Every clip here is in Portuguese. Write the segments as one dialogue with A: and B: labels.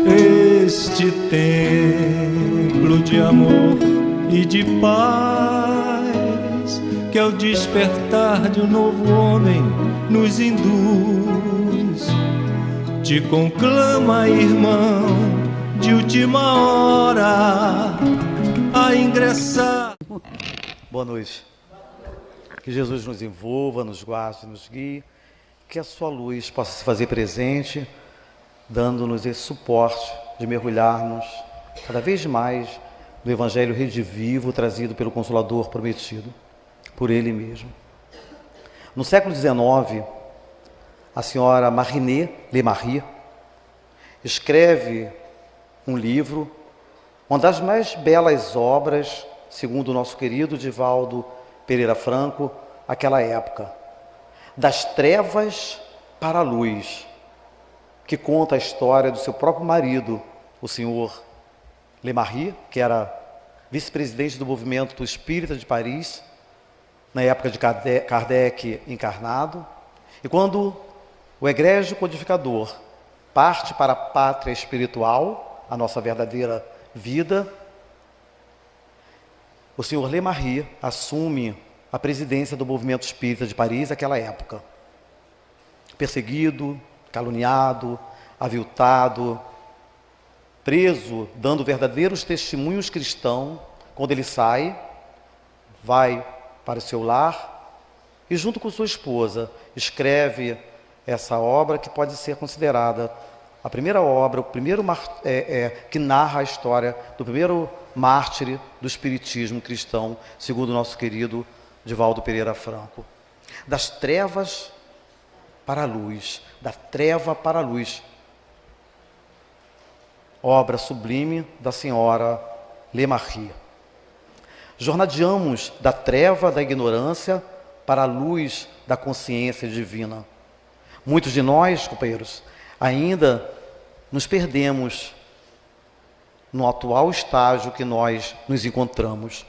A: Este templo de amor e de paz, que ao despertar de um novo homem nos induz, te conclama, irmão, de última hora a ingressar.
B: Boa noite. Que Jesus nos envolva, nos guarde, nos guie, que a sua luz possa se fazer presente, dando-nos esse suporte de mergulharmos cada vez mais no Evangelho redivivo trazido pelo Consolador prometido, por Ele mesmo. No século XIX, a senhora Mariné Le Marie escreve um livro, uma das mais belas obras, segundo o nosso querido Divaldo Pereira Franco, aquela época, das trevas para a luz, que conta a história do seu próprio marido, o senhor Le Marie, que era vice-presidente do movimento espírita de Paris, na época de Kardec encarnado, e quando o egrégio codificador parte para a pátria espiritual, a nossa verdadeira vida, o senhor Le Marie assume a presidência do movimento espírita de Paris naquela época. Perseguido, caluniado, aviltado, preso, dando verdadeiros testemunhos cristãos, quando ele sai, vai para o seu lar e, junto com sua esposa, escreve essa obra que pode ser considerada a primeira obra, o primeiro que narra a história do primeiro mártir do espiritismo cristão, segundo o nosso querido Divaldo Pereira Franco. Das trevas para a luz, da treva para a luz. Obra sublime da senhora Le Marie. Jornadeamos da treva da ignorância para a luz da consciência divina. Muitos de nós, companheiros, ainda nos perdemos no atual estágio que nós nos encontramos.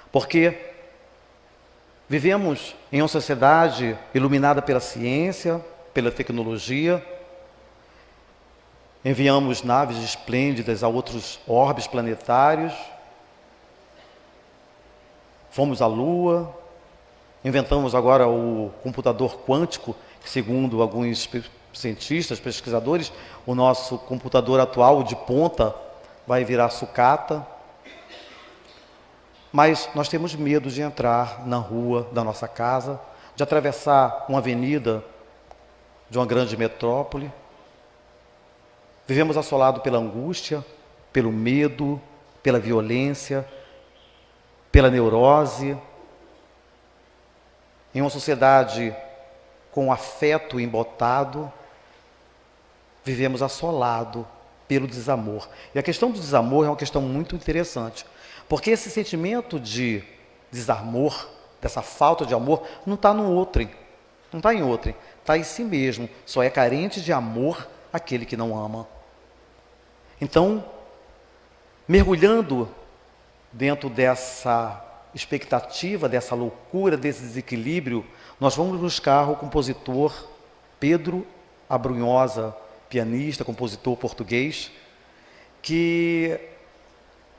B: Porque vivemos em uma sociedade iluminada pela ciência, pela tecnologia. Enviamos naves esplêndidas a outros orbes planetários. Fomos à Lua. Inventamos agora o computador quântico, que, segundo alguns cientistas, pesquisadores, o nosso computador atual de ponta vai virar sucata. Mas nós temos medo de entrar na rua da nossa casa, de atravessar uma avenida de uma grande metrópole. Vivemos assolados pela angústia, pelo medo, pela violência, pela neurose. Em uma sociedade com afeto embotado, vivemos assolados pelo desamor. E a questão do desamor é uma questão muito interessante, porque esse sentimento de desamor, dessa falta de amor, não está no outrem, não está em outrem, está em si mesmo. Só é carente de amor aquele que não ama. Então, mergulhando dentro dessa expectativa, dessa loucura, desse desequilíbrio, nós vamos buscar o compositor Pedro Abrunhosa, pianista, compositor português, que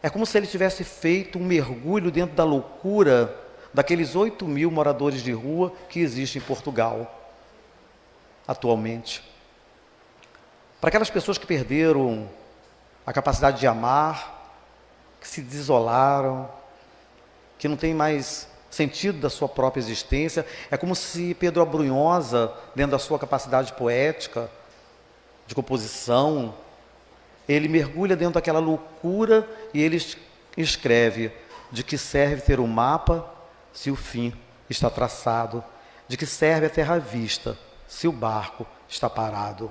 B: é como se ele tivesse feito um mergulho dentro da loucura daqueles 8.000 moradores de rua que existem em Portugal atualmente. Para aquelas pessoas que perderam a capacidade de amar, que se desolaram, que não tem mais sentido da sua própria existência. É como se Pedro Abrunhosa, dentro da sua capacidade poética, de composição, ele mergulha dentro daquela loucura e ele escreve: de que serve ter um mapa se o fim está traçado? De que serve a terra à vista se o barco está parado?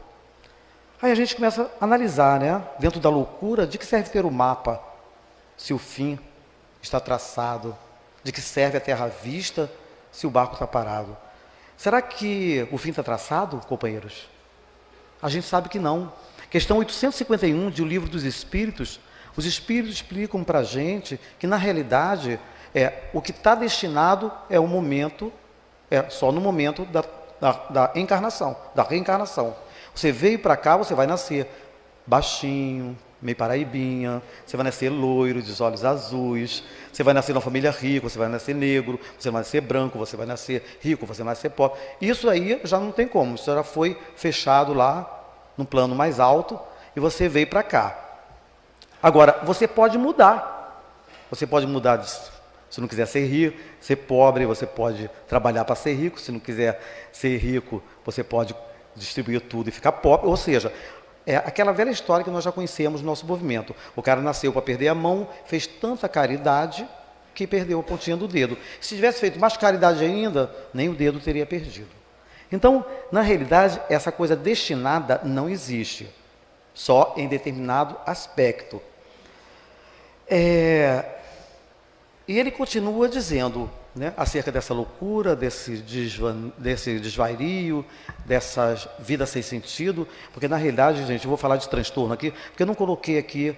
B: Aí a gente começa a analisar, né? Dentro da loucura, de que serve ter um mapa se o fim está traçado? De que serve a terra à vista se o barco está parado? Será que o fim está traçado, companheiros? A gente sabe que não. Questão 851 de O Livro dos Espíritos Os espíritos explicam para a gente que, na realidade, o que está destinado é o momento, só no momento da encarnação, da reencarnação. Você veio para cá, você vai nascer baixinho, meio paraibinha, você vai nascer loiro, de olhos azuis, você vai nascer numa família rica, você vai nascer negro, você vai nascer branco, você vai nascer rico, você vai nascer pobre. Isso aí já não tem como, isso já foi fechado lá, num plano mais alto, e você veio para cá. Agora, você pode mudar. Você pode mudar, se não quiser ser rico, ser pobre, você pode trabalhar para ser rico. Se não quiser ser rico, você pode distribuir tudo e ficar pobre. Ou seja, é aquela velha história que nós já conhecemos no nosso movimento. O cara nasceu para perder a mão, fez tanta caridade que perdeu a pontinha do dedo. Se tivesse feito mais caridade ainda, nem o dedo teria perdido. Então, na realidade, essa coisa destinada não existe, só em determinado aspecto. E ele continua dizendo, né, acerca dessa loucura, desse desvario, dessa vida sem sentido, porque na realidade, gente, eu vou falar de transtorno aqui, porque eu não coloquei aqui,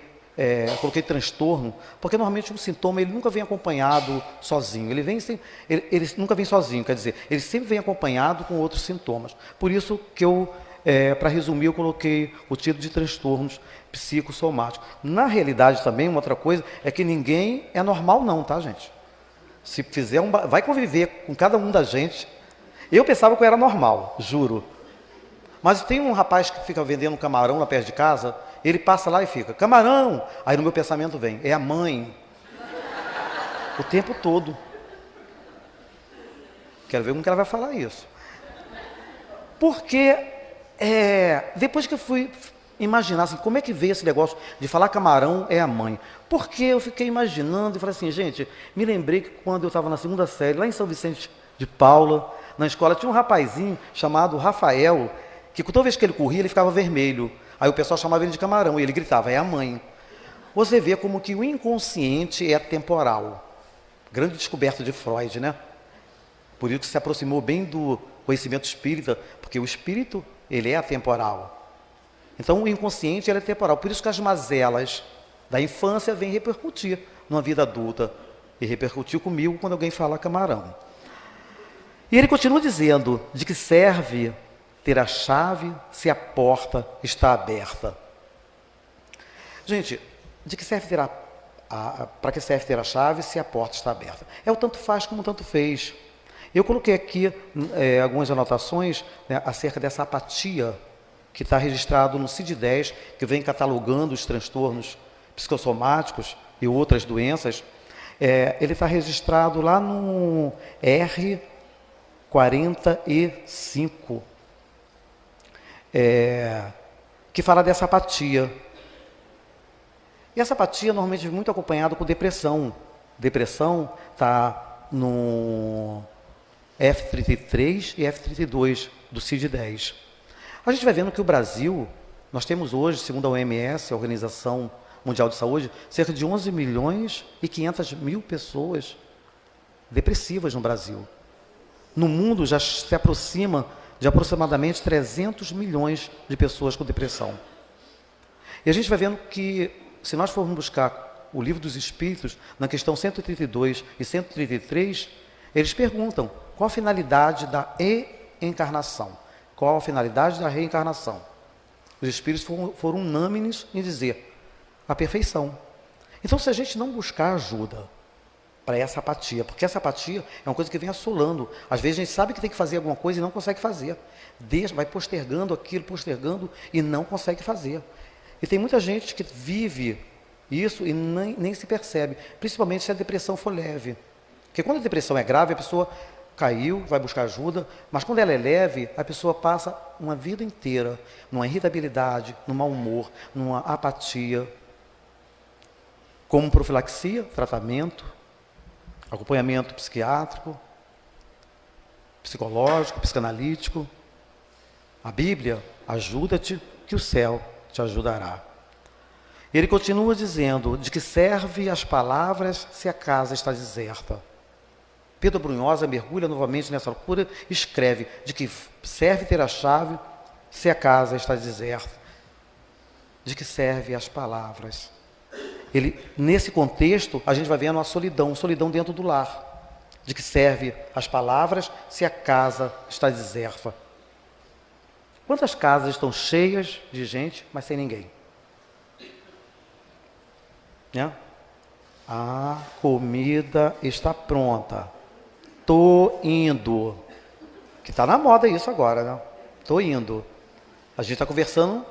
B: coloquei transtorno, porque normalmente um sintoma ele nunca vem acompanhado sozinho, ele nunca vem sozinho, quer dizer, ele sempre vem acompanhado com outros sintomas. Por isso que eu, para resumir, eu coloquei o título de transtornos psicossomáticos. Na realidade também, uma outra coisa, é que ninguém é normal não, tá, gente? Se fizer vai conviver com cada um da gente. Eu pensava que eu era normal, juro. Mas tem um rapaz que fica vendendo camarão lá perto de casa, ele passa lá e fica, camarão! Aí no meu pensamento vem, é a mãe. O tempo todo. Quero ver como que ela vai falar isso. Porque, depois que eu fui imaginar assim, como é que veio esse negócio de falar camarão é a mãe? Porque eu fiquei imaginando e falei assim, gente, me lembrei que quando eu estava na 2ª série, lá em São Vicente de Paula, na escola, tinha um rapazinho chamado Rafael, que toda vez que ele corria, ele ficava vermelho. Aí o pessoal chamava ele de camarão e ele gritava, é a mãe. Você vê como que o inconsciente é temporal. Grande descoberta de Freud, né? Por isso que se aproximou bem do conhecimento espírita, porque o espírito, ele é atemporal. Então o inconsciente ele é temporal. Por isso que as mazelas da infância vêm repercutir numa vida adulta. E repercutiu comigo quando alguém fala camarão. E ele continua dizendo, de que serve ter a chave se a porta está aberta. Gente, de que serve ter para que serve ter a chave se a porta está aberta? É o tanto faz como o tanto fez. Eu coloquei aqui algumas anotações, né, acerca dessa apatia que está registrado no CID-10, que vem catalogando os transtornos psicossomáticos e outras doenças. Ele está registrado lá no R45, que fala dessa apatia. E essa apatia normalmente é muito acompanhada com depressão. Depressão está no F33 e F32 do CID-10. A gente vai vendo que o Brasil, nós temos hoje, segundo a OMS, a Organização Mundial de Saúde, cerca de 11 milhões e 500 mil pessoas depressivas no Brasil. No mundo já se aproxima de aproximadamente 300 milhões de pessoas com depressão. E a gente vai vendo que, se nós formos buscar o Livro dos Espíritos, na questão 132 e 133, eles perguntam qual a finalidade da reencarnação. Qual a finalidade da reencarnação? Os Espíritos foram unânimes em dizer a perfeição. Então, se a gente não buscar ajuda para essa apatia, porque essa apatia é uma coisa que vem assolando. Às vezes a gente sabe que tem que fazer alguma coisa e não consegue fazer. Vai postergando aquilo, postergando e não consegue fazer. E tem muita gente que vive isso e nem se percebe, principalmente se a depressão for leve. Porque quando a depressão é grave, a pessoa caiu, vai buscar ajuda, mas quando ela é leve, a pessoa passa uma vida inteira numa irritabilidade, num mau humor, numa apatia, como profilaxia, tratamento, acompanhamento psiquiátrico, psicológico, psicanalítico. A Bíblia, ajuda-te que o céu te ajudará. Ele continua dizendo, de que serve as palavras se a casa está deserta. Pedro Brunhosa mergulha novamente nessa loucura e escreve de que serve ter a chave se a casa está deserta. De que serve as palavras. Nesse contexto, a gente vai vendo a solidão dentro do lar. De que serve as palavras se a casa está deserta? Quantas casas estão cheias de gente, mas sem ninguém? Né? A comida está pronta. Tô indo. Que está na moda isso agora, né? Tô indo. A gente está conversando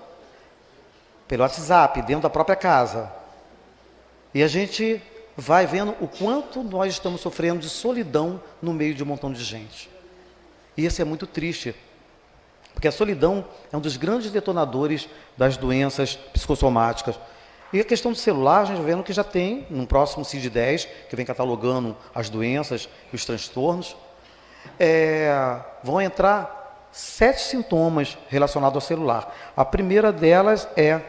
B: pelo WhatsApp, dentro da própria casa. E a gente vai vendo o quanto nós estamos sofrendo de solidão no meio de um montão de gente. E isso é muito triste, porque a solidão é um dos grandes detonadores das doenças psicossomáticas. E a questão do celular, a gente vai vendo que já tem, no próximo CID-10, que vem catalogando as doenças e os transtornos, vão entrar 7 sintomas relacionados ao celular. A primeira delas é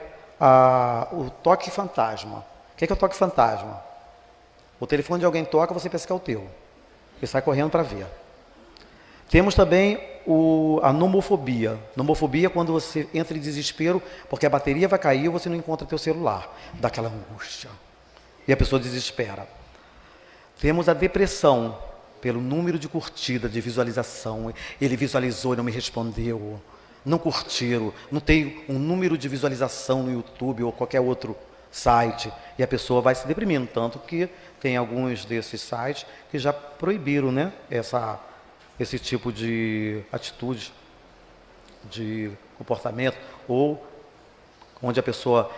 B: o toque fantasma. O que é o toque fantasma? O telefone de alguém toca, você pensa que é o teu. E sai correndo para ver. Temos também a nomofobia. Nomofobia é quando você entra em desespero, porque a bateria vai cair e você não encontra teu celular. Dá aquela angústia. E a pessoa desespera. Temos a depressão, pelo número de curtida, de visualização. Ele visualizou e não me respondeu. Não curtiram. Não tem um número de visualização no YouTube ou qualquer outro site. E a pessoa vai se deprimindo. Tanto que tem alguns desses sites que já proibiram, né, esse tipo de atitude, de comportamento, ou onde a pessoa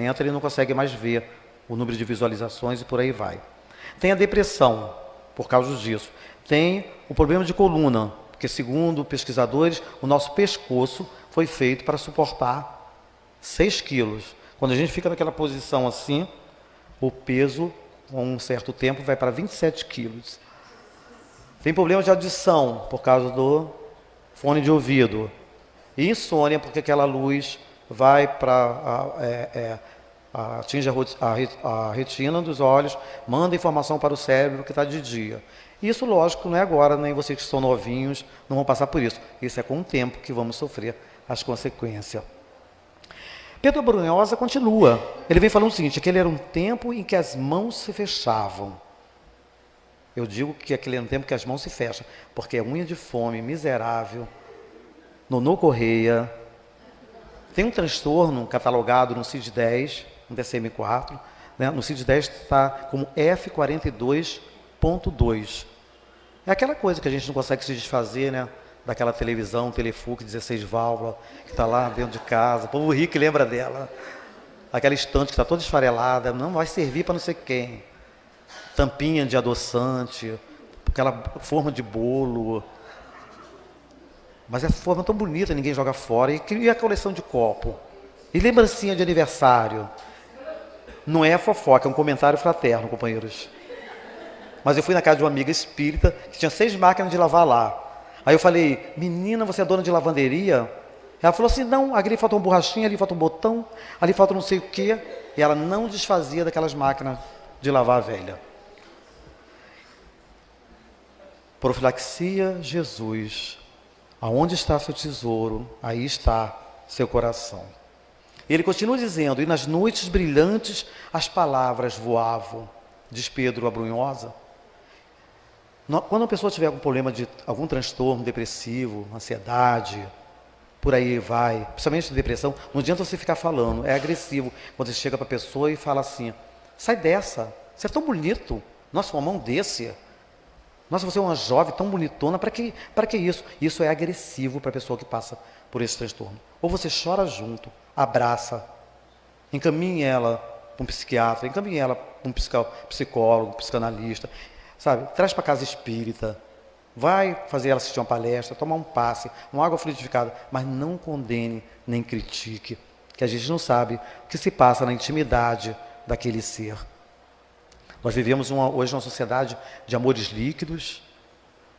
B: entra e não consegue mais ver o número de visualizações e por aí vai. Tem a depressão, por causa disso. Tem o problema de coluna, porque segundo pesquisadores, o nosso pescoço foi feito para suportar 6 quilos. Quando a gente fica naquela posição assim, o peso, com um certo tempo, vai para 27 quilos. Tem problema de audição, por causa do fone de ouvido. E insônia, porque aquela luz vai para atinge a retina dos olhos, manda informação para o cérebro que está de dia. Isso, lógico, não é agora, nem vocês que são novinhos não vão passar por isso. Isso é com o tempo que vamos sofrer as consequências. Pedro Brunhosa continua. Ele vem falando o seguinte, aquele era um tempo em que as mãos se fechavam. Eu digo que aquele era um tempo que as mãos se fecham, porque é unha de fome, miserável, Nonô Correia, tem um transtorno catalogado no CID-10, no DSM-4, né? No CID-10 está como F42.2. É aquela coisa que a gente não consegue se desfazer, né? Daquela televisão, Telefuc, 16 válvulas, que está lá dentro de casa. O povo rico lembra dela. Aquela estante que está toda esfarelada, não vai servir para não sei quem. Tampinha de adoçante, aquela forma de bolo. Mas essa forma tão bonita, ninguém joga fora. E a coleção de copo? E lembrancinha de aniversário? Não é fofoca, é um comentário fraterno, companheiros. Mas eu fui na casa de uma amiga espírita, que tinha 6 máquinas de lavar lá. Aí eu falei, menina, você é dona de lavanderia? Ela falou assim, não, ali falta uma borrachinha, ali falta um botão, ali falta não sei o quê. E ela não desfazia daquelas máquinas de lavar velha. Profilaxia, Jesus. Aonde está seu tesouro, aí está seu coração. E ele continua dizendo, e nas noites brilhantes as palavras voavam, diz Pedro Abrunhosa. Quando a pessoa tiver algum problema de algum transtorno depressivo, ansiedade, por aí vai, principalmente depressão, não adianta você ficar falando, é agressivo. Quando você chega para a pessoa e fala assim, sai dessa, você é tão bonito, nossa, uma mão desse, nossa, você é uma jovem tão bonitona, para que isso? Isso é agressivo para a pessoa que passa por esse transtorno. Ou você chora junto, abraça, encaminhe ela para um psiquiatra, encaminhe ela para um psicólogo, um psicanalista, sabe? Traz para casa espírita, vai fazer ela assistir uma palestra, tomar um passe, uma água fluidificada, mas não condene nem critique, que a gente não sabe o que se passa na intimidade daquele ser. Nós vivemos hoje uma sociedade de amores líquidos,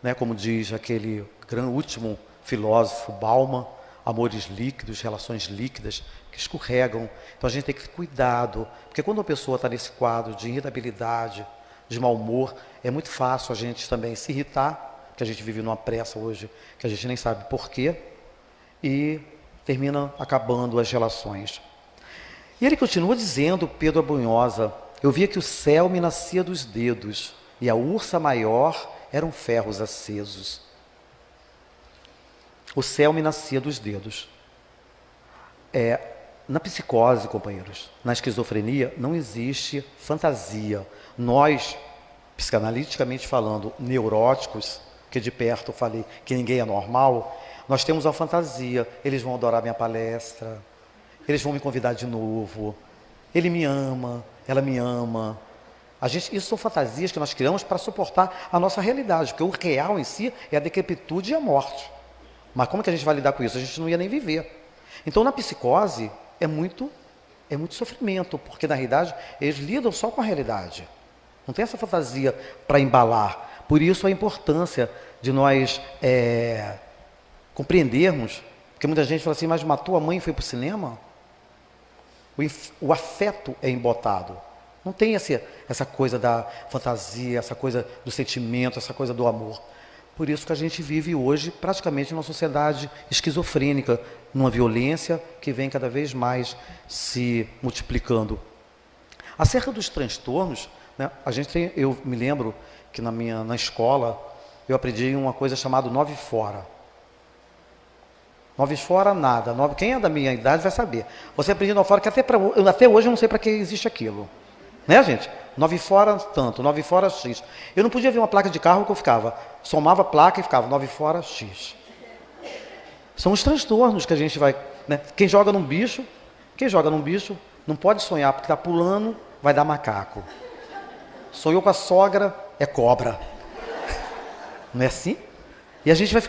B: né? Como diz aquele último filósofo Bauman, amores líquidos, relações líquidas, que escorregam. Então a gente tem que ter cuidado, porque quando a pessoa está nesse quadro de irritabilidade, de mau humor, é muito fácil a gente também se irritar, que a gente vive numa pressa hoje, que a gente nem sabe por quê, e termina acabando as relações. E ele continua dizendo, Pedro Abunhosa, eu via que o céu me nascia dos dedos, e a ursa maior eram ferros acesos. O céu me nascia dos dedos. Na psicose, companheiros, na esquizofrenia, não existe fantasia. Nós, psicanaliticamente falando, neuróticos, que de perto eu falei que ninguém é normal, nós temos a fantasia. Eles vão adorar minha palestra, eles vão me convidar de novo, ele me ama, ela me ama. Isso são fantasias que nós criamos para suportar a nossa realidade, porque o real em si é a decrepitude e a morte. Mas como que a gente vai lidar com isso? A gente não ia nem viver. Então, na psicose, é muito sofrimento, porque na realidade eles lidam só com a realidade. Não tem essa fantasia para embalar. Por isso a importância de nós compreendermos, porque muita gente fala assim, mas matou a mãe e foi para o cinema? O afeto é embotado. Não tem essa coisa da fantasia, essa coisa do sentimento, essa coisa do amor. Por isso que a gente vive hoje praticamente numa sociedade esquizofrênica, numa violência que vem cada vez mais se multiplicando. Acerca dos transtornos, né, eu me lembro que na escola eu aprendi uma coisa chamada 9 fora. 9 fora nada. Quem é da minha idade vai saber. Você aprende 9 fora que até hoje eu não sei para que existe aquilo. Né, gente? 9 fora tanto, 9 fora X. Eu não podia ver uma placa de carro que eu ficava. Somava a placa e ficava 9 fora X. São os transtornos que a gente vai... Né? Quem joga num bicho não pode sonhar, porque está pulando, vai dar macaco. Sonhou com a sogra, é cobra. Não é assim? E a gente vai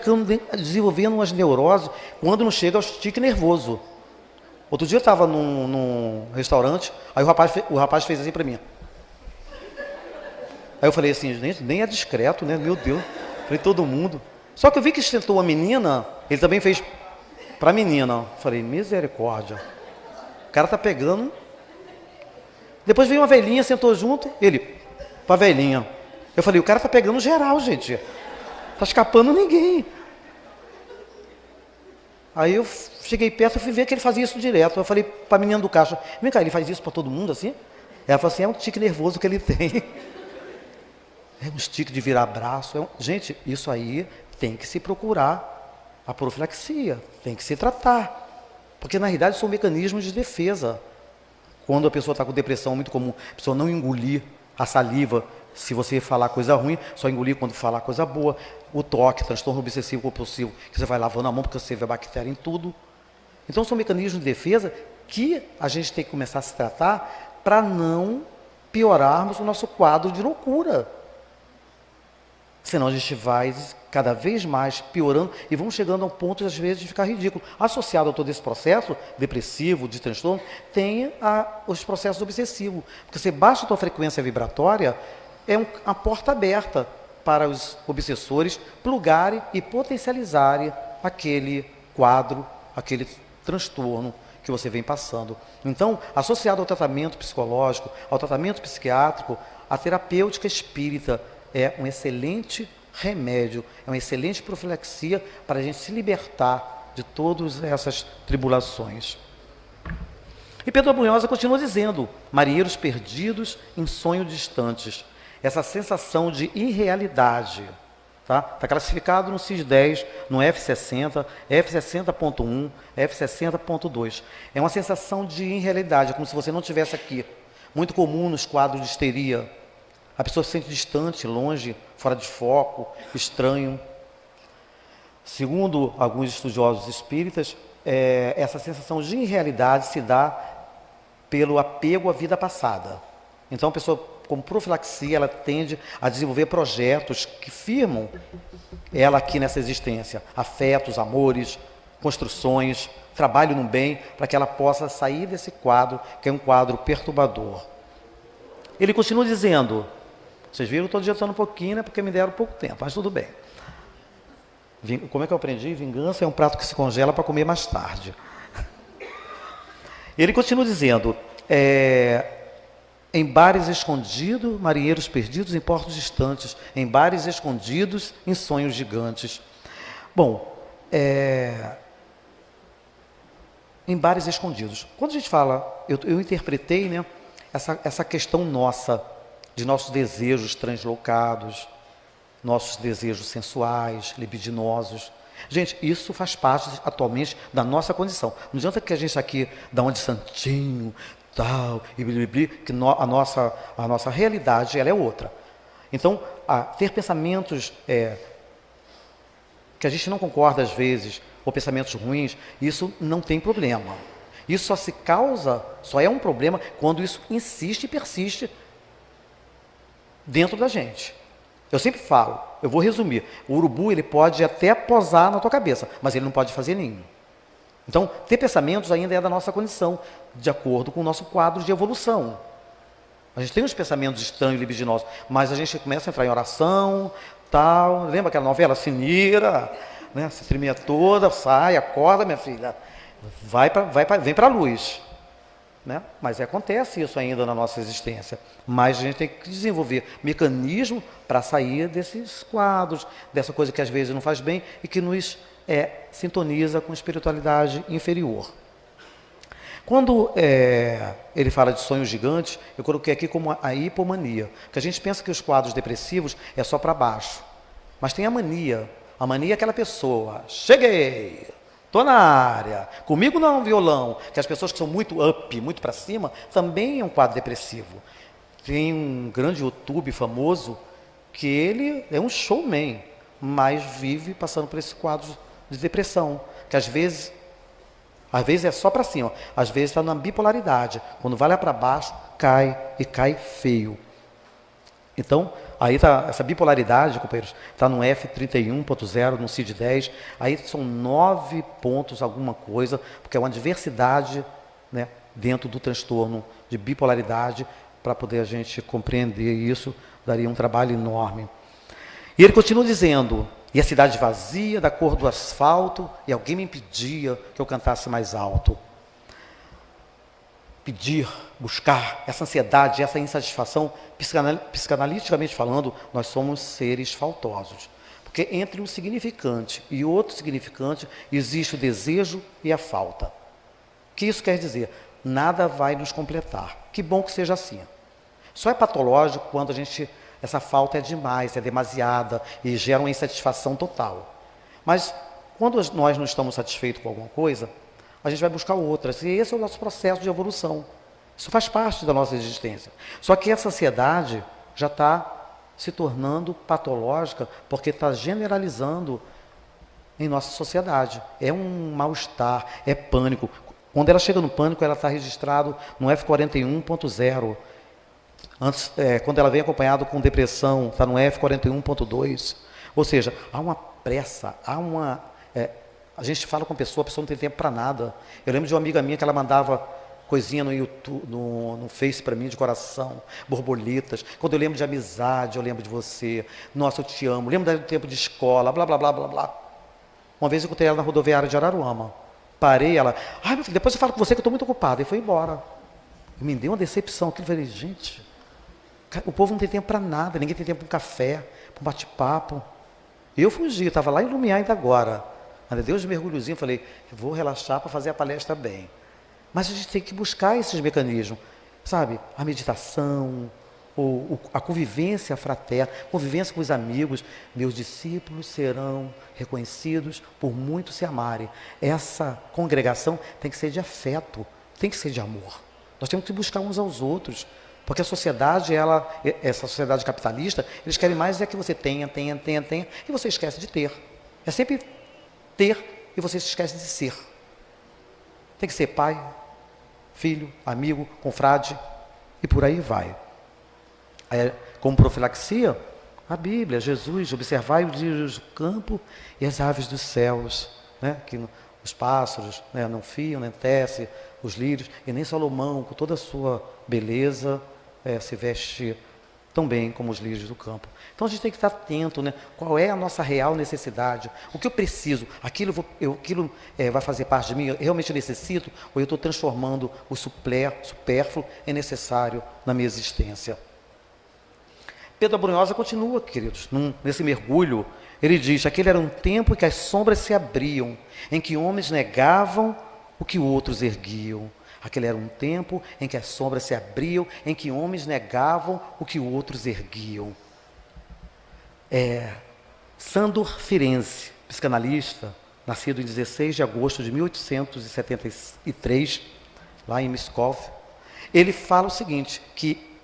B: desenvolvendo umas neuroses quando não chega ao tique nervoso. Outro dia eu estava num restaurante, aí o rapaz fez assim para mim. Aí eu falei assim, gente, nem é discreto, né? Meu Deus. Falei, todo mundo. Só que eu vi que tentou a menina, ele também fez para a menina. Falei, misericórdia. O cara tá pegando. Depois veio uma velhinha, sentou junto, ele, para a velhinha. Eu falei, o cara tá pegando geral, gente. Tá escapando ninguém. Aí eu cheguei perto e fui ver que ele fazia isso direto. Eu falei para a menina do caixa, vem cá, ele faz isso para todo mundo assim? Ela falou assim, é um tique nervoso que ele tem. É um tique de virar braço. Gente, isso aí tem que se procurar a profilaxia, tem que se tratar. Porque na realidade são mecanismos de defesa. Quando a pessoa está com depressão, muito comum, a pessoa não engolir a saliva. Se você falar coisa ruim, só engolir quando falar coisa boa. O toque, transtorno obsessivo compulsivo, que você vai lavando a mão porque você vê bactéria em tudo. Então são mecanismos de defesa que a gente tem que começar a se tratar para não piorarmos o nosso quadro de loucura. Senão a gente vai cada vez mais piorando e vamos chegando a um ponto, às vezes, de ficar ridículo. Associado a todo esse processo depressivo, de transtorno, tem os processos obsessivos. Porque você baixa a tua frequência vibratória, é uma porta aberta para os obsessores plugarem e potencializarem aquele quadro, aquele transtorno que você vem passando. Então, associado ao tratamento psicológico, ao tratamento psiquiátrico, a terapêutica espírita é um excelente remédio, é uma excelente profilaxia para a gente se libertar de todas essas tribulações. E Pedro Abunhosa continua dizendo, marinheiros perdidos em sonhos distantes, essa sensação de irrealidade, tá? Está classificado no CIS-10, no F60, F60.1, F60.2. É uma sensação de irrealidade, como se você não estivesse aqui. Muito comum nos quadros de histeria. A pessoa se sente distante, longe, fora de foco, estranho. Segundo alguns estudiosos espíritas, essa sensação de irrealidade se dá pelo apego à vida passada. Então, a pessoa, como profilaxia, ela tende a desenvolver projetos que firmam ela aqui nessa existência. Afetos, amores, construções, trabalho no bem, para que ela possa sair desse quadro, que é um quadro perturbador. Ele continua dizendo, vocês viram, eu estou adiantando um pouquinho, né, porque me deram pouco tempo, mas tudo bem. Como é que eu aprendi? Vingança é um prato que se congela para comer mais tarde. Ele continua dizendo, em bares escondidos, marinheiros perdidos em portos distantes, em bares escondidos, em sonhos gigantes. Bom, em bares escondidos. Quando a gente fala, eu interpretei, né, essa questão nossa, de nossos desejos translocados, nossos desejos sensuais, libidinosos. Gente, isso faz parte atualmente da nossa condição. Não adianta que a gente aqui dá uma de santinho, tal, e blibli, que a nossa realidade ela é outra. Então, ter pensamentos que a gente não concorda às vezes, ou pensamentos ruins, isso não tem problema. Isso só é um problema quando isso insiste e persiste dentro da gente. Eu sempre falo, eu vou resumir, o urubu ele pode até posar na tua cabeça, mas ele não pode fazer ninho. Então, ter pensamentos ainda é da nossa condição, de acordo com o nosso quadro de evolução. A gente tem uns pensamentos estranhos e libidinosos, mas a gente começa a entrar em oração, tal. Lembra aquela novela Sineira? Né? Se tremia toda, sai, acorda, minha filha, vem para a luz. Né? Mas acontece isso ainda na nossa existência. Mas a gente tem que desenvolver mecanismo para sair desses quadros, dessa coisa que às vezes não faz bem e que nos sintoniza com espiritualidade inferior. Quando ele fala de sonhos gigantes, eu coloquei aqui como a hipomania, que a gente pensa que os quadros depressivos é só para baixo. Mas tem a mania. A mania é aquela pessoa, cheguei, estou na área, comigo não, violão, que as pessoas que são muito up, muito para cima, também é um quadro depressivo. Tem um grande YouTube famoso, que ele é um showman, mas vive passando por esse quadro de depressão, que às vezes é só para cima, às vezes está na bipolaridade, quando vai lá para baixo, cai e cai feio. Então, aí está essa bipolaridade, companheiros, está no F31.0, no CID-10, aí são 9 pontos alguma coisa, porque é uma diversidade, né, dentro do transtorno de bipolaridade, para poder a gente compreender isso, daria um trabalho enorme. E ele continua dizendo, e a cidade vazia, da cor do asfalto, e alguém me impedia que eu cantasse mais alto. Pedir, buscar, essa ansiedade, essa insatisfação, psicanaliticamente falando, nós somos seres faltosos. Porque entre um significante e outro significante, existe o desejo e a falta. O que isso quer dizer? Nada vai nos completar. Que bom que seja assim. Só é patológico quando essa falta é demais, é demasiada e gera uma insatisfação total. Mas quando nós não estamos satisfeitos com alguma coisa, a gente vai buscar outras. E esse é o nosso processo de evolução. Isso faz parte da nossa existência. Só que essa ansiedade já está se tornando patológica porque está generalizando em nossa sociedade. É um mal-estar, é pânico. Quando ela chega no pânico, ela está registrado no F41.0. Antes, quando ela vem acompanhada com depressão, está no F41.2. Ou seja, há uma pressa, a gente fala com a pessoa não tem tempo para nada. Eu lembro de uma amiga minha que ela mandava coisinha no YouTube, no Face para mim, de coração, borboletas. Quando eu lembro de amizade, eu lembro de você. Nossa, eu te amo. Lembro do tempo de escola, blá, blá, blá, blá, blá. Uma vez eu encontrei ela na rodoviária de Araruama. Parei, ela, meu filho, depois eu falo com você que eu estou muito ocupada. E foi embora. Me deu uma decepção. Eu falei, gente, o povo não tem tempo para nada, ninguém tem tempo para um café, para um bate-papo. Eu fugi, estava lá em Lumiar ainda agora. Mas Deus de mergulhozinho, falei, vou relaxar para fazer a palestra bem. Mas a gente tem que buscar esses mecanismos, sabe? A meditação, a convivência fraterna, convivência com os amigos. Meus discípulos serão reconhecidos por muito se amarem. Essa congregação tem que ser de afeto, tem que ser de amor. Nós temos que buscar uns aos outros, porque a sociedade, essa sociedade capitalista, eles querem mais que você tenha, e você esquece de ter. É sempre ter e você se esquece de ser. Tem que ser pai, filho, amigo, confrade e por aí vai. Como profilaxia, a Bíblia, Jesus, observai os lírios do campo e as aves dos céus, né? Que os pássaros, né, não fiam, nem tecem, os lírios, e nem Salomão, com toda a sua beleza, se veste tão bem como os lírios do campo. Então a gente tem que estar atento, né? Qual é a nossa real necessidade? O que eu preciso? Aquilo vai fazer parte de mim? Eu realmente necessito? Ou eu estou transformando o supérfluo em necessário na minha existência? Pedro Abrunhosa continua, queridos, nesse mergulho. Ele diz, aquele era um tempo em que as sombras se abriam, em que homens negavam o que outros erguiam. Aquele era um tempo em que as sombras se abriam, em que homens negavam o que outros erguiam. Sandor Firenze, psicanalista, nascido em 16 de agosto de 1873, lá em Moscou, ele fala o seguinte, que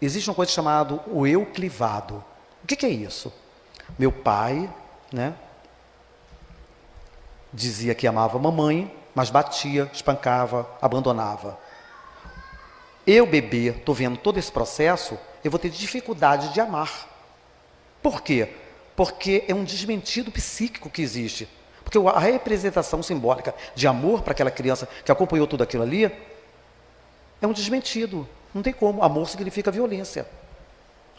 B: existe uma coisa chamada o eu clivado. O que é isso? Meu pai, né, dizia que amava a mamãe, mas batia, espancava, abandonava. Eu, bebê, estou vendo todo esse processo, eu vou ter dificuldade de amar. Por quê? Porque é um desmentido psíquico que existe. Porque a representação simbólica de amor para aquela criança que acompanhou tudo aquilo ali, é um desmentido. Não tem como. Amor significa violência.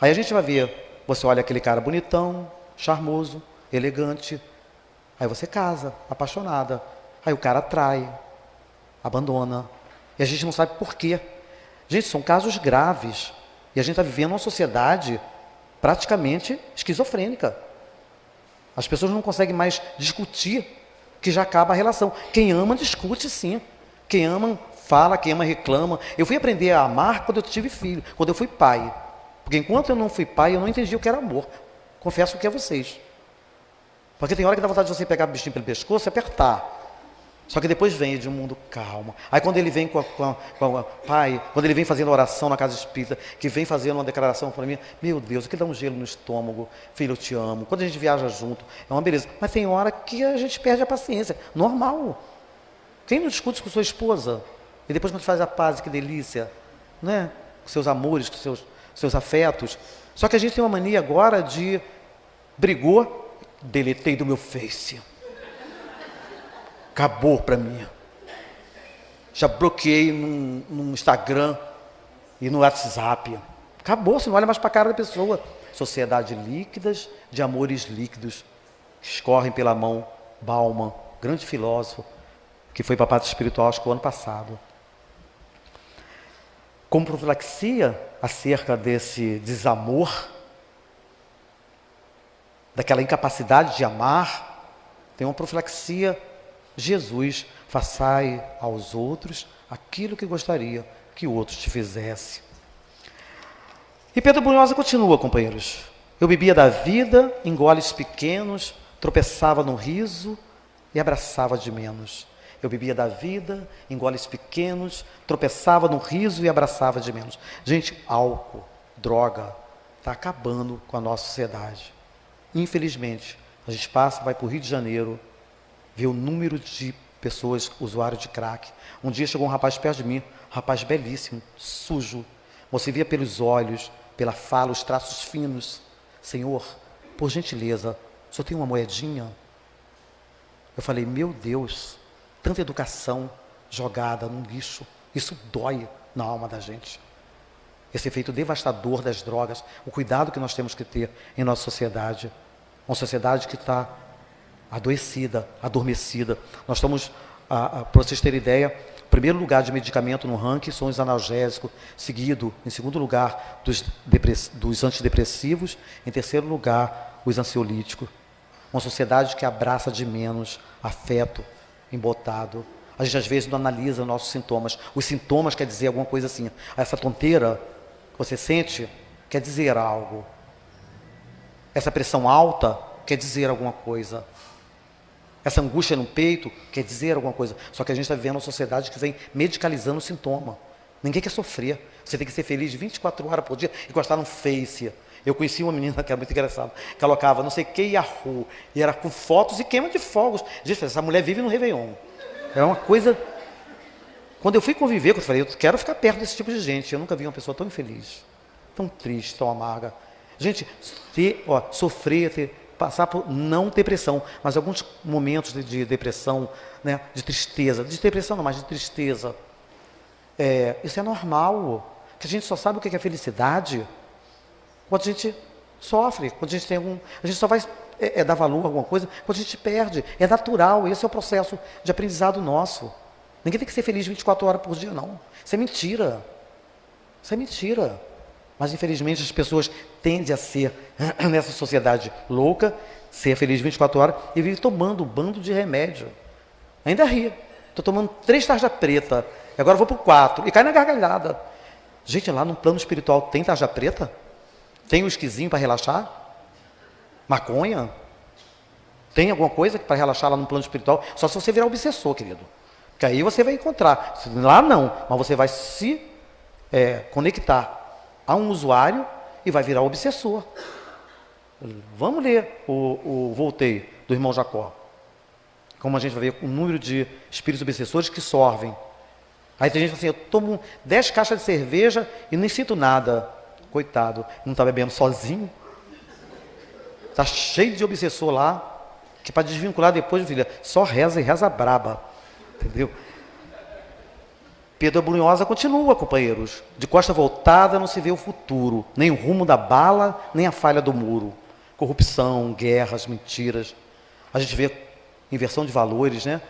B: Aí a gente vai ver, você olha aquele cara bonitão, charmoso, elegante, aí você casa, apaixonada. Aí o cara trai, abandona. E a gente não sabe por quê. Gente, são casos graves. E a gente está vivendo uma sociedade praticamente esquizofrênica. As pessoas não conseguem mais discutir, que já acaba a relação. Quem ama, discute sim. Quem ama, fala. Quem ama, reclama. Eu fui aprender a amar quando eu tive filho, quando eu fui pai. Porque enquanto eu não fui pai, eu não entendi o que era amor. Confesso que é vocês. Porque tem hora que dá vontade de você pegar o bichinho pelo pescoço e apertar. Só que depois vem de um mundo calmo. Aí quando ele vem com a pai, quando ele vem fazendo oração na casa espírita, que vem fazendo uma declaração para mim, meu Deus, aquilo dá um gelo no estômago, filho, eu te amo. Quando a gente viaja junto, é uma beleza. Mas tem hora que a gente perde a paciência. Normal. Quem não discute com sua esposa? E depois quando faz a paz, que delícia, né? Com seus amores, com seus afetos. Só que a gente tem uma mania agora de brigou, deletei do meu Face. Acabou para mim. Já bloqueei no Instagram e no WhatsApp. Acabou, você não olha mais para a cara da pessoa. Sociedade líquidas de amores líquidos que escorrem pela mão. Bauman, grande filósofo, que foi papado espiritual, acho que o ano passado. Como profilaxia acerca desse desamor, daquela incapacidade de amar, tem uma profilaxia. Jesus, façai aos outros aquilo que gostaria que outros te fizesse. E Pedro Brunhosa continua, companheiros. Eu bebia da vida em goles pequenos, tropeçava no riso e abraçava de menos. Eu bebia da vida em goles pequenos, tropeçava no riso e abraçava de menos. Gente, álcool, droga, está acabando com a nossa sociedade. Infelizmente, a gente vai para o Rio de Janeiro, vê o número de pessoas usuários de crack. Um dia chegou um rapaz perto de mim, um rapaz belíssimo, sujo. Você via pelos olhos, pela fala, os traços finos. Senhor, por gentileza, o senhor tem uma moedinha? Eu falei, meu Deus, tanta educação jogada no lixo. Isso dói na alma da gente. Esse efeito devastador das drogas, o cuidado que nós temos que ter em nossa sociedade. Uma sociedade que está adoecida, adormecida. Nós estamos, para vocês terem ideia, primeiro lugar de medicamento no ranking são os analgésicos, seguido, em segundo lugar, dos antidepressivos, em terceiro lugar, os ansiolíticos. Uma sociedade que abraça de menos afeto embotado. A gente às vezes não analisa nossos sintomas. Os sintomas quer dizer alguma coisa assim. Essa tonteira que você sente quer dizer algo. Essa pressão alta quer dizer alguma coisa. Essa angústia no peito quer dizer alguma coisa. Só que a gente está vivendo uma sociedade que vem medicalizando o sintoma. Ninguém quer sofrer. Você tem que ser feliz 24 horas por dia e gostar no Face. Eu conheci uma menina que era muito engraçada, que colocava não sei o que Yahoo, e era com fotos e queima de fogos. Gente, essa mulher vive no Réveillon. Era uma coisa... Quando eu fui conviver, eu falei, eu quero ficar perto desse tipo de gente. Eu nunca vi uma pessoa tão infeliz, tão triste, tão amarga. Gente, sofrer, passar por não depressão, mas alguns momentos de depressão, né, de tristeza, de depressão não, mas de tristeza, isso é normal, que a gente só sabe o que é felicidade quando a gente sofre, quando a gente tem a gente só vai dar valor a alguma coisa quando a gente perde, é natural, esse é o processo de aprendizado nosso. Ninguém tem que ser feliz 24 horas por dia, não, isso é mentira, mas infelizmente as pessoas tendem a ser, nessa sociedade louca, ser feliz 24 horas e vive tomando um bando de remédio. ainda ri. Estou tomando 3 tarja preta, agora vou para o 4, e cai na gargalhada. Gente, lá no plano espiritual tem tarja preta? Tem um esquisinho para relaxar? Maconha? Tem alguma coisa para relaxar lá no plano espiritual? Só se você virar obsessor, querido. Porque aí você vai encontrar. Lá não, mas você vai se conectar a um usuário e vai virar obsessor. Vamos ler o Voltei, do irmão Jacó. Como a gente vai ver o número de espíritos obsessores que sorvem. Aí tem gente que fala assim, eu tomo 10 caixas de cerveja e nem sinto nada. Coitado, não está bebendo sozinho. Está cheio de obsessor lá, que para desvincular depois, filha, só reza e reza braba. Entendeu? Pedro Brunhosa continua, companheiros. De costa voltada não se vê o futuro, nem o rumo da bala, nem a falha do muro. Corrupção, guerras, mentiras. A gente vê inversão de valores, né?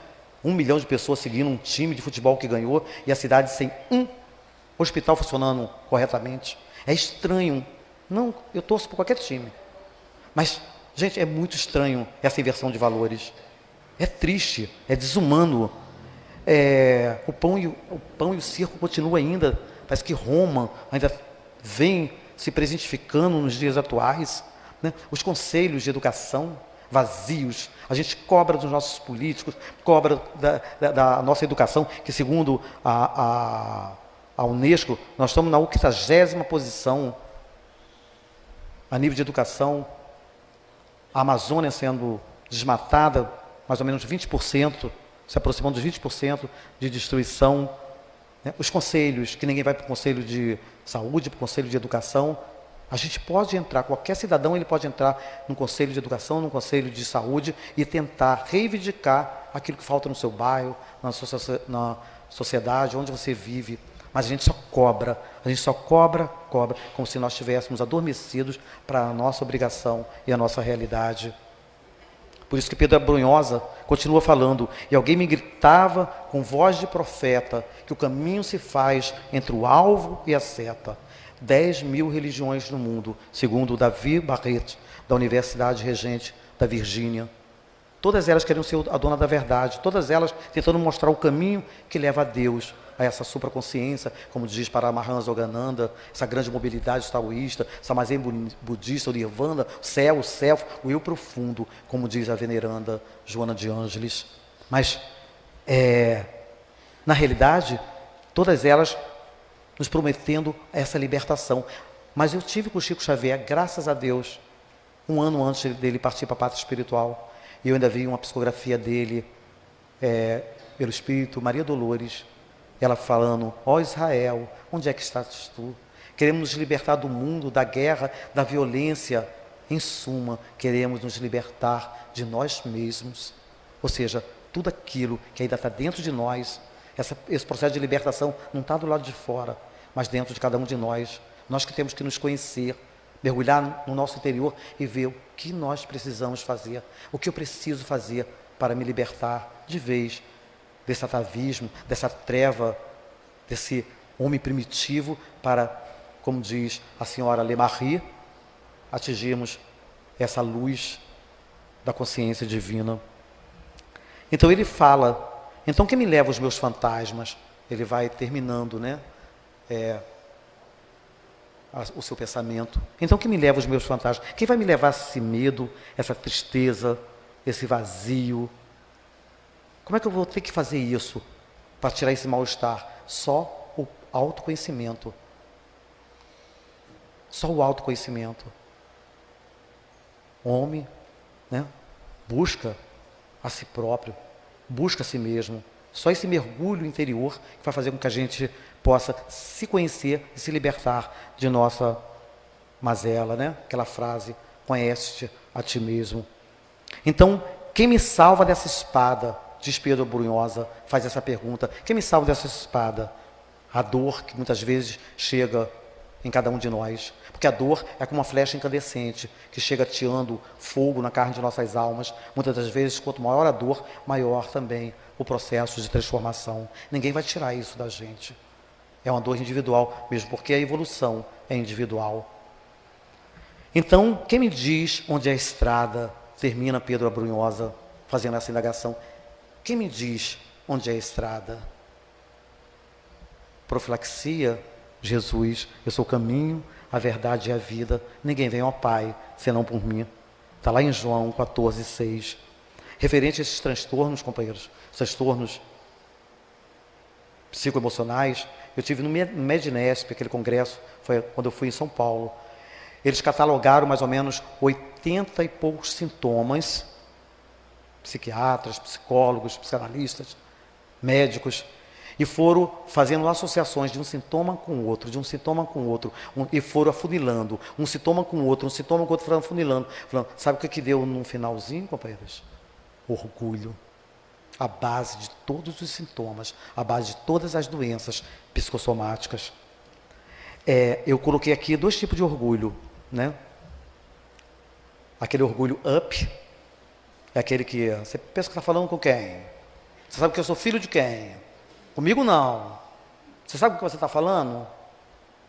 B: 1 milhão de pessoas seguindo um time de futebol que ganhou e a cidade sem um hospital funcionando corretamente. É estranho. Não, eu torço por qualquer time. Mas, gente, é muito estranho essa inversão de valores. É triste, é desumano. O pão e o circo continuam ainda. Parece que Roma ainda vem se presentificando nos dias atuais. Né? Os conselhos de educação vazios. A gente cobra dos nossos políticos, cobra da nossa educação, que segundo a Unesco, nós estamos na 80ª posição a nível de educação. A Amazônia sendo desmatada, mais ou menos 20%, se aproximando dos 20% de destruição. Né? Os conselhos, que ninguém vai para o conselho de saúde, para o conselho de educação. A gente pode entrar, qualquer cidadão ele pode entrar no conselho de educação, no conselho de saúde e tentar reivindicar aquilo que falta no seu bairro, na sociedade, onde você vive. Mas a gente só cobra, como se nós estivéssemos adormecidos para a nossa obrigação e a nossa realidade. Por isso que Pedro Brunhosa continua falando, e alguém me gritava com voz de profeta, que o caminho se faz entre o alvo e a seta. 10.000 religiões no mundo, segundo Davi Barrett, da Universidade Regente da Virgínia. Todas elas queriam ser a dona da verdade, todas elas tentando mostrar o caminho que leva a Deus, a essa supraconsciência, como diz Paramahansa Yogananda, essa grande mobilidade taoísta, Samazen budista, o Nirvana, o céu, o eu profundo, como diz a veneranda Joana de Ângeles. Mas, na realidade, todas elas nos prometendo essa libertação. Mas eu tive com o Chico Xavier, graças a Deus, 1 ano antes dele partir para a pátria espiritual, e eu ainda vi uma psicografia dele, pelo Espírito, Maria Dolores, ela falando, ó Israel, onde é que estás tu? Queremos nos libertar do mundo, da guerra, da violência. Em suma, queremos nos libertar de nós mesmos. Ou seja, tudo aquilo que ainda está dentro de nós, esse processo de libertação não está do lado de fora, mas dentro de cada um de nós. Nós que temos que nos conhecer, mergulhar no nosso interior e ver o que nós precisamos fazer, o que eu preciso fazer para me libertar de vez desse atavismo, dessa treva, desse homem primitivo, para, como diz a senhora Lemarie, atingirmos essa luz da consciência divina. Então ele fala, então quem me leva os meus fantasmas? Ele vai terminando, né? O seu pensamento. Então quem me leva os meus fantasmas? Quem vai me levar esse medo, essa tristeza, esse vazio? Como é que eu vou ter que fazer isso para tirar esse mal-estar? Só o autoconhecimento. Só o autoconhecimento. O homem, né, busca a si próprio, busca a si mesmo. Só esse mergulho interior que vai fazer com que a gente possa se conhecer e se libertar de nossa mazela, né? Aquela frase, conhece-te a ti mesmo. Então, quem me salva dessa espada? Diz Pedro Brunhosa, faz essa pergunta. Quem me salva dessa espada? A dor que muitas vezes chega em cada um de nós. Porque a dor é como uma flecha incandescente que chega ateando fogo na carne de nossas almas. Muitas das vezes, quanto maior a dor, maior também o processo de transformação. Ninguém vai tirar isso da gente. É uma dor individual, mesmo porque a evolução é individual. Então, quem me diz onde é a estrada? Termina Pedro Brunhosa fazendo essa indagação. Quem me diz onde é a estrada? Profilaxia, Jesus, eu sou o caminho, a verdade e a vida. Ninguém vem ao Pai, senão por mim. Está lá em João 14:6. Referente a esses transtornos, companheiros, transtornos psicoemocionais, eu tive no Medinesp, aquele congresso, foi quando eu fui em São Paulo. Eles catalogaram mais ou menos 80 e poucos sintomas, psiquiatras, psicólogos, psicanalistas, médicos, e foram fazendo associações de um sintoma com o outro, de um sintoma com o outro, e foram afunilando, um sintoma com o outro, um sintoma com o outro, foram afunilando. Sabe o que deu no finalzinho, companheiros? Orgulho. A base de todos os sintomas, a base de todas as doenças psicossomáticas. Eu coloquei aqui 2 tipos de orgulho, né? Aquele orgulho up, é aquele que você pensa que está falando com quem? Você sabe que eu sou filho de quem? Comigo não. Você sabe o que você está falando?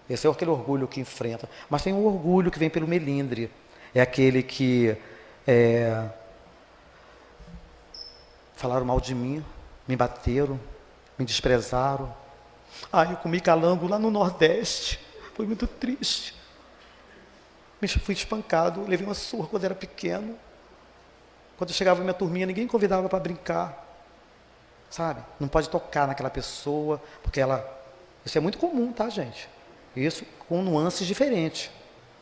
B: Esse é aquele orgulho que enfrenta. Mas tem um orgulho que vem pelo melindre. É aquele que falaram mal de mim, me bateram, me desprezaram. Eu comi calango lá no Nordeste. Foi muito triste. Fui espancado, levei uma surra quando era pequeno. Quando eu chegava na minha turminha, ninguém me convidava para brincar. Sabe? Não pode tocar naquela pessoa, porque isso é muito comum, tá, gente? Isso com nuances diferentes.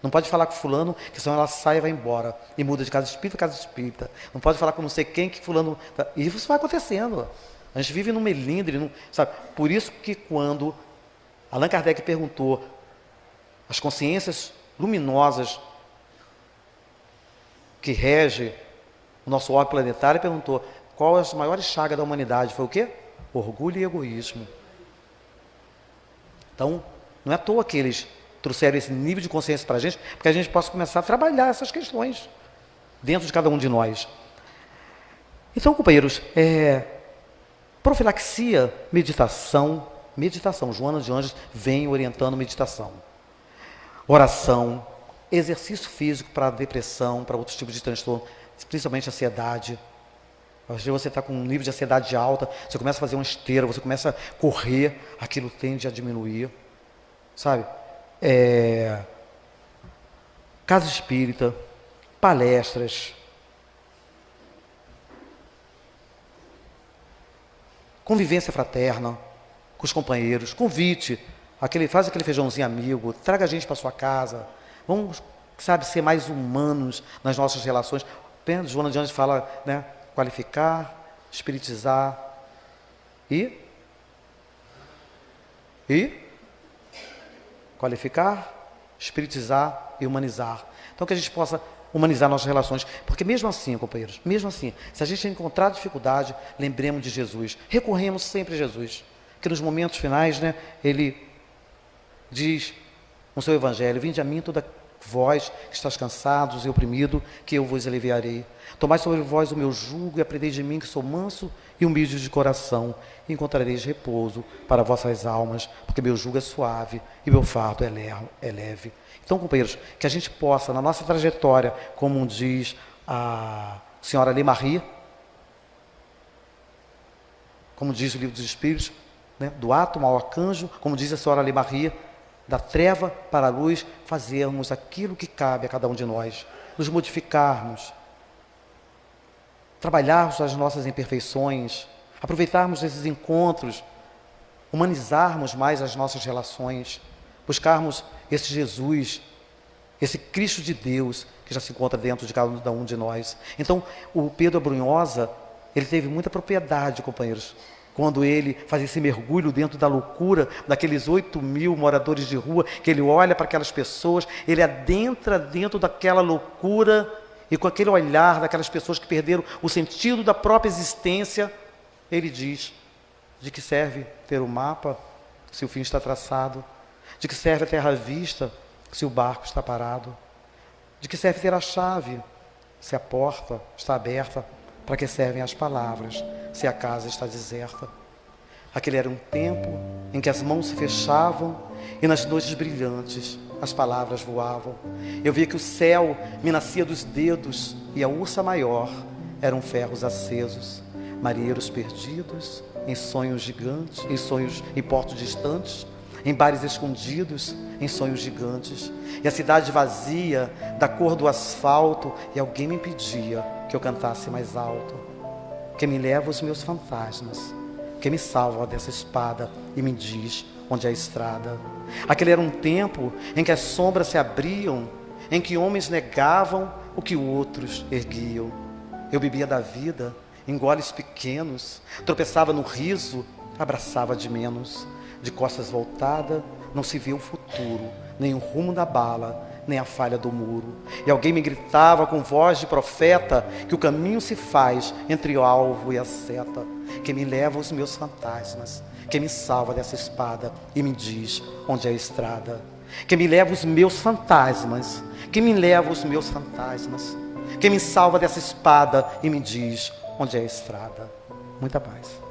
B: Não pode falar com fulano, que senão ela sai e vai embora. E muda de casa espírita a casa espírita. Não pode falar com não sei quem, que fulano... E isso vai acontecendo. A gente vive num melindre, sabe? Por isso que quando Allan Kardec perguntou as consciências luminosas que regem o nosso orbe planetário, perguntou qual as maiores chagas da humanidade. Foi o quê? Orgulho e egoísmo. Então, não é à toa que eles trouxeram esse nível de consciência para a gente, porque a gente possa começar a trabalhar essas questões dentro de cada um de nós. Então, companheiros, profilaxia, meditação, Joana de Anjos vem orientando meditação, oração, exercício físico para depressão, para outros tipos de transtorno, principalmente ansiedade. Às vezes você está com um nível de ansiedade alta, você começa a fazer uma esteira, você começa a correr, aquilo tende a diminuir, sabe? Casa espírita, palestras, convivência fraterna com os companheiros, convite, faz aquele feijãozinho amigo, traga a gente para sua casa, vamos, sabe, ser mais humanos nas nossas relações. Joana de Anjos fala, né, qualificar, espiritizar e qualificar, espiritizar e humanizar. Então que a gente possa humanizar nossas relações, porque mesmo assim, companheiros, mesmo assim, se a gente encontrar dificuldade, lembremos de Jesus, recorremos sempre a Jesus, que nos momentos finais, né, ele diz no seu evangelho: vinde a mim toda vós que estáis cansados e oprimidos, que eu vos aliviarei. Tomai sobre vós o meu jugo e aprendei de mim, que sou manso e humilde de coração, e encontrareis repouso para vossas almas, porque meu jugo é suave e meu fardo é leve. Então, companheiros, que a gente possa, na nossa trajetória, como diz a senhora Lemarie, como diz o livro dos Espíritos, né, do átomo ao arcanjo, como diz a senhora Lemarie, da treva para a luz, fazermos aquilo que cabe a cada um de nós, nos modificarmos, trabalharmos as nossas imperfeições, aproveitarmos esses encontros, humanizarmos mais as nossas relações, buscarmos esse Jesus, esse Cristo de Deus que já se encontra dentro de cada um de nós. Então, o Pedro Abrunhosa, ele teve muita propriedade, companheiros, quando ele faz esse mergulho dentro da loucura daqueles 8.000 moradores de rua, que ele olha para aquelas pessoas, ele adentra dentro daquela loucura, e com aquele olhar daquelas pessoas que perderam o sentido da própria existência, ele diz: de que serve ter o mapa se o fim está traçado? De que serve a terra à vista se o barco está parado? De que serve ter a chave se a porta está aberta? Para que servem as palavras se a casa está deserta? Aquele era um tempo em que as mãos se fechavam e nas noites brilhantes as palavras voavam. Eu via que o céu me nascia dos dedos e a ursa maior eram ferros acesos. marinheiros perdidos, em sonhos gigantes, em portos distantes, em bares escondidos, em sonhos gigantes. E a cidade vazia, da cor do asfalto, e alguém me pedia que eu cantasse mais alto. Quem me leva os meus fantasmas, quem me salva dessa espada e me diz onde é a estrada. Aquele era um tempo em que as sombras se abriam, em que homens negavam o que outros erguiam. Eu bebia da vida em goles pequenos, tropeçava no riso, abraçava de menos. De costas voltadas, não se vê o futuro, nem o rumo da bala, nem a falha do muro. E alguém me gritava com voz de profeta que o caminho se faz entre o alvo e a seta. Quem me leva os meus fantasmas, quem me salva dessa espada e me diz onde é a estrada. Quem me leva os meus fantasmas, quem me leva os meus fantasmas, quem me salva dessa espada e me diz onde é a estrada. Muita paz.